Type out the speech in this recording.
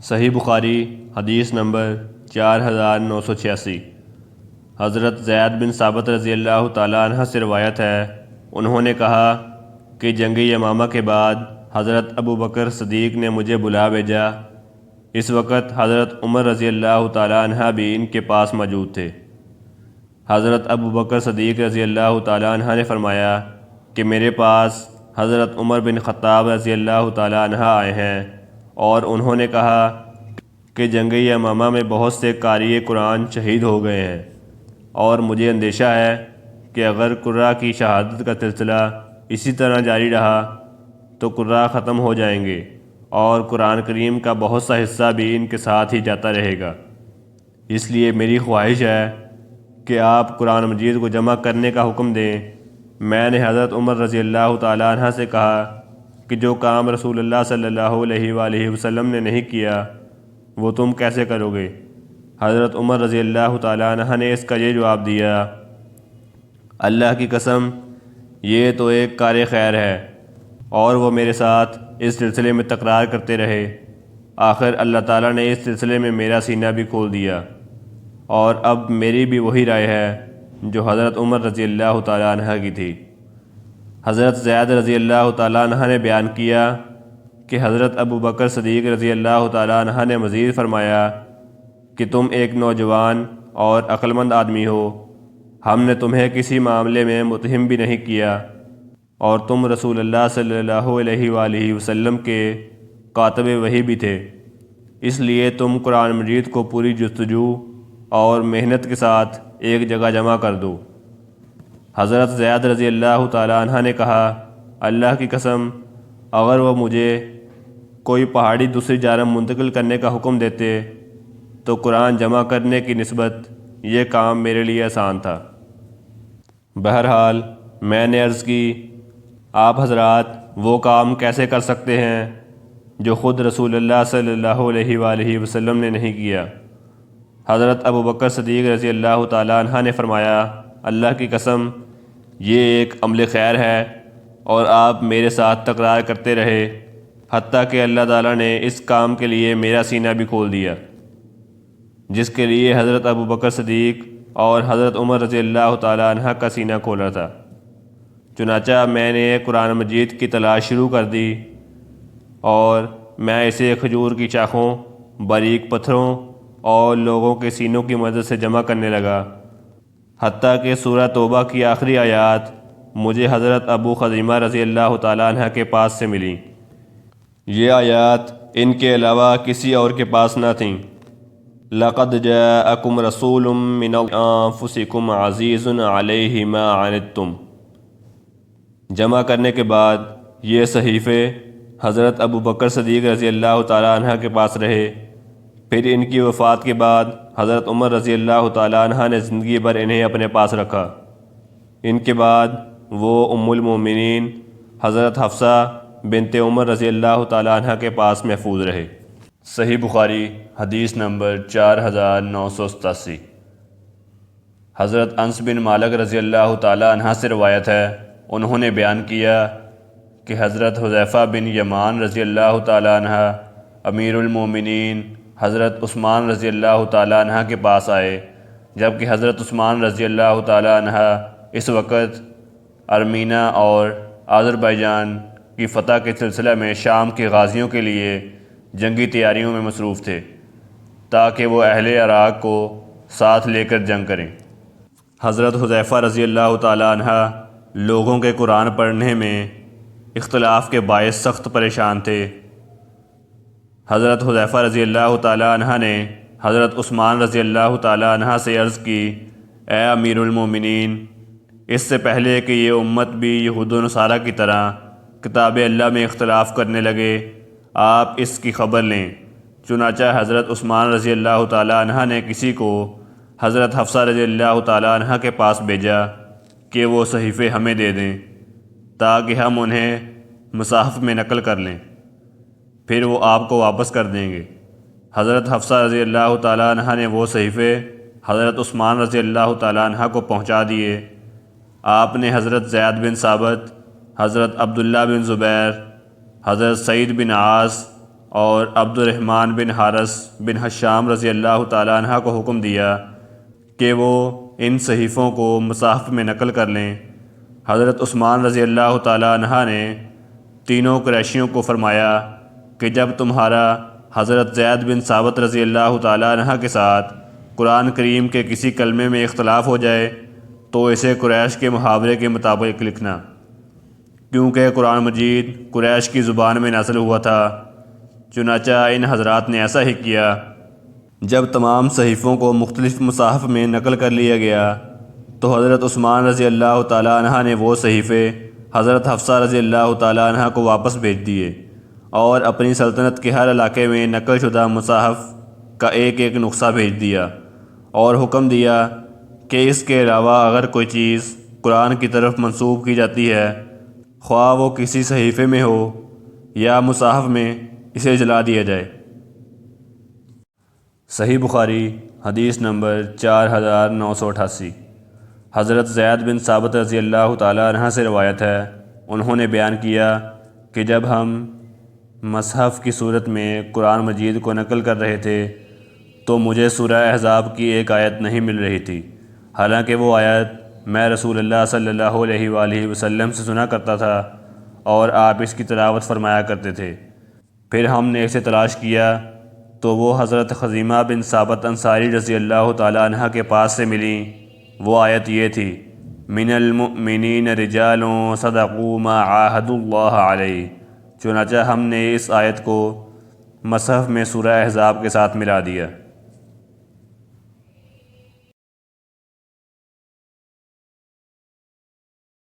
صحیح بخاری حدیث نمبر 4986۔ حضرت زید بن ثابت رضی اللہ تعالیٰ عنہ سے روایت ہے، انہوں نے کہا کہ جنگ یمامہ کے بعد حضرت ابو بکر صدیق نے مجھے بلا بھیجا۔ اس وقت حضرت عمر رضی اللہ تعالیٰ عنہ بھی ان کے پاس موجود تھے۔ حضرت ابو بکر صدیق رضی اللہ تعالیٰ عنہ نے فرمایا کہ میرے پاس حضرت عمر بن خطاب رضی اللہ تعالیٰ عنہ آئے ہیں اور انہوں نے کہا کہ جنگ یمامہ میں بہت سے قاری قرآن شہید ہو گئے ہیں، اور مجھے اندیشہ ہے کہ اگر قرہ کی شہادت کا سلسلہ اسی طرح جاری رہا تو قرہ ختم ہو جائیں گے اور قرآن کریم کا بہت سا حصہ بھی ان کے ساتھ ہی جاتا رہے گا۔ اس لیے میری خواہش ہے کہ آپ قرآن مجید کو جمع کرنے کا حکم دیں۔ میں نے حضرت عمر رضی اللہ تعالیٰ عنہ سے کہا کہ جو کام رسول اللہ صلی اللہ علیہ وآلہ وسلم نے نہیں کیا وہ تم کیسے کرو گے؟ حضرت عمر رضی اللہ تعالیٰ عنہ نے اس کا یہ جواب دیا، اللہ کی قسم یہ تو ایک کار خیر ہے، اور وہ میرے ساتھ اس سلسلے میں تکرار کرتے رہے۔ آخر اللہ تعالیٰ نے اس سلسلے میں میرا سینہ بھی کھول دیا، اور اب میری بھی وہی رائے ہے جو حضرت عمر رضی اللہ تعالیٰ عنہ کی تھی۔ حضرت زید رضی اللہ تعالیٰ عنہ نے بیان کیا کہ حضرت ابو بکر صدیق رضی اللہ تعالیٰ عنہ نے مزید فرمایا کہ تم ایک نوجوان اور عقلمند آدمی ہو، ہم نے تمہیں کسی معاملے میں متہم بھی نہیں کیا، اور تم رسول اللہ صلی اللہ علیہ وآلہ وسلم کے کاتب وحی بھی تھے، اس لیے تم قرآن مجید کو پوری جستجو اور محنت کے ساتھ ایک جگہ جمع کر دو۔ حضرت زید رضی اللہ تعالیٰ عنہ نے کہا، اللہ کی قسم اگر وہ مجھے کوئی پہاڑی دوسری جانب منتقل کرنے کا حکم دیتے تو قرآن جمع کرنے کی نسبت یہ کام میرے لیے آسان تھا۔ بہرحال میں نے عرض کی، آپ حضرات وہ کام کیسے کر سکتے ہیں جو خود رسول اللہ صلی اللہ علیہ وآلہ وسلم نے نہیں کیا؟ حضرت ابو بکر صدیق رضی اللہ تعالیٰ عنہ نے فرمایا، اللہ کی قسم یہ ایک عمل خیر ہے، اور آپ میرے ساتھ تکرار کرتے رہے حتیٰ کہ اللہ تعالیٰ نے اس کام کے لیے میرا سینہ بھی کھول دیا، جس کے لیے حضرت ابو بکر صدیق اور حضرت عمر رضی اللہ تعالیٰ عنہ کا سینہ کھولا تھا۔ چنانچہ میں نے قرآن مجید کی تلاش شروع کر دی، اور میں اسے کھجور کی شاخوں، باریک پتھروں اور لوگوں کے سینوں کی مدد سے جمع کرنے لگا، حتیٰ کہ سورہ توبہ کی آخری آیات مجھے حضرت ابو خزیمہ رضی اللہ تعالیٰ عنہ کے پاس سے ملیں۔ یہ آیات ان کے علاوہ کسی اور کے پاس نہ تھیں۔ لَقَدْ جَاءَكُمْ رَسُولٌ مِّنْ أَنفُسِكُمْ عَزِيزٌ عَلَيْهِ مَا عَنِتُّمْ۔ جمع کرنے کے بعد یہ صحیفے حضرت ابو بکر صدیق رضی اللہ تعالیٰ عنہ کے پاس رہے۔ پھر ان کی وفات کے بعد حضرت عمر رضی اللہ تعالیٰ عنہ نے زندگی بھر انہیں اپنے پاس رکھا۔ ان کے بعد وہ ام المومنین حضرت حفصہ بنت عمر رضی اللہ تعالیٰ عنہ کے پاس محفوظ رہے۔ صحیح بخاری حدیث نمبر 4987۔ حضرت انس بن مالک رضی اللہ تعالیٰ عنہ سے روایت ہے، انہوں نے بیان کیا کہ حضرت حذیفہ بن یمان رضی اللہ تعالیٰ عنہ امیر المومنین حضرت عثمان رضی اللہ تعالیٰ عنہ کے پاس آئے، جبکہ حضرت عثمان رضی اللہ تعالیٰ عنہ اس وقت ارمینہ اور آذربائیجان کی فتح کے سلسلہ میں شام کے غازیوں کے لیے جنگی تیاریوں میں مصروف تھے، تاکہ وہ اہل عراق کو ساتھ لے کر جنگ کریں۔ حضرت حذیفہ رضی اللہ تعالیٰ عنہ لوگوں کے قرآن پڑھنے میں اختلاف کے باعث سخت پریشان تھے۔ حضرت حذیفہ رضی اللہ تعالیٰ عنہ نے حضرت عثمان رضی اللہ تعالیٰ عنہ سے عرض کی، اے امیر المومنین، اس سے پہلے کہ یہ امت بھی یہود و نصارہ کی طرح کتاب اللہ میں اختلاف کرنے لگے، آپ اس کی خبر لیں۔ چنانچہ حضرت عثمان رضی اللہ تعالیٰ عنہ نے کسی کو حضرت حفصہ رضی اللہ تعالیٰ عنہ کے پاس بھیجا کہ وہ صحیفے ہمیں دے دیں تاکہ ہم انہیں مصاحف میں نقل کر لیں، پھر وہ آپ کو واپس کر دیں گے۔ حضرت حفصہ رضی اللہ تعالیٰ عنہ نے وہ صحیفے حضرت عثمان رضی اللہ تعالیٰ عنہ کو پہنچا دیے۔ آپ نے حضرت زید بن ثابت، حضرت عبداللہ بن زبیر، حضرت سعید بن عاص اور عبد الرحمن بن حارث بن حشام رضی اللہ تعالیٰ عنہ کو حکم دیا کہ وہ ان صحیفوں کو مصاحف میں نقل کر لیں۔ حضرت عثمان رضی اللہ تعالیٰ عنہ نے تینوں قریشیوں کو فرمایا کہ جب تمہارا حضرت زید بن ثابت رضی اللہ تعالیٰ عنہ کے ساتھ قرآن کریم کے کسی کلمے میں اختلاف ہو جائے تو اسے قریش کے محاورے کے مطابق لکھنا، کیونکہ قرآن مجید قریش کی زبان میں نازل ہوا تھا۔ چنانچہ ان حضرات نے ایسا ہی کیا۔ جب تمام صحیفوں کو مختلف مصاحف میں نقل کر لیا گیا تو حضرت عثمان رضی اللہ تعالیٰ عنہ نے وہ صحیفے حضرت حفصہ رضی اللہ تعالیٰ عنہ کو واپس بھیج دیے اور اپنی سلطنت کے ہر علاقے میں نقل شدہ مصاحف کا ایک ایک نسخہ بھیج دیا اور حکم دیا کہ اس کے علاوہ اگر کوئی چیز قرآن کی طرف منسوب کی جاتی ہے، خواہ وہ کسی صحیفے میں ہو یا مصاحف میں، اسے جلا دیا جائے۔ صحیح بخاری حدیث نمبر 4988۔ حضرت زید بن ثابت رضی اللہ تعالیٰ عنہ سے روایت ہے، انہوں نے بیان کیا کہ جب ہم مصحف کی صورت میں قرآن مجید کو نقل کر رہے تھے تو مجھے سورہ احزاب کی ایک آیت نہیں مل رہی تھی، حالانکہ وہ آیت میں رسول اللہ صلی اللہ علیہ وآلہ وسلم سے سنا کرتا تھا اور آپ اس کی تلاوت فرمایا کرتے تھے۔ پھر ہم نے اسے تلاش کیا تو وہ حضرت خزیمہ بن ثابت انصاری رضی اللہ تعالیٰ عنہ کے پاس سے ملیں۔ وہ آیت یہ تھی، من المؤمنین رجال صدقوا ما عاہدوا اللہ علیہ۔ چنانچہ ہم نے اس آیت کو مصحف میں سورہ احزاب کے ساتھ ملا دیا۔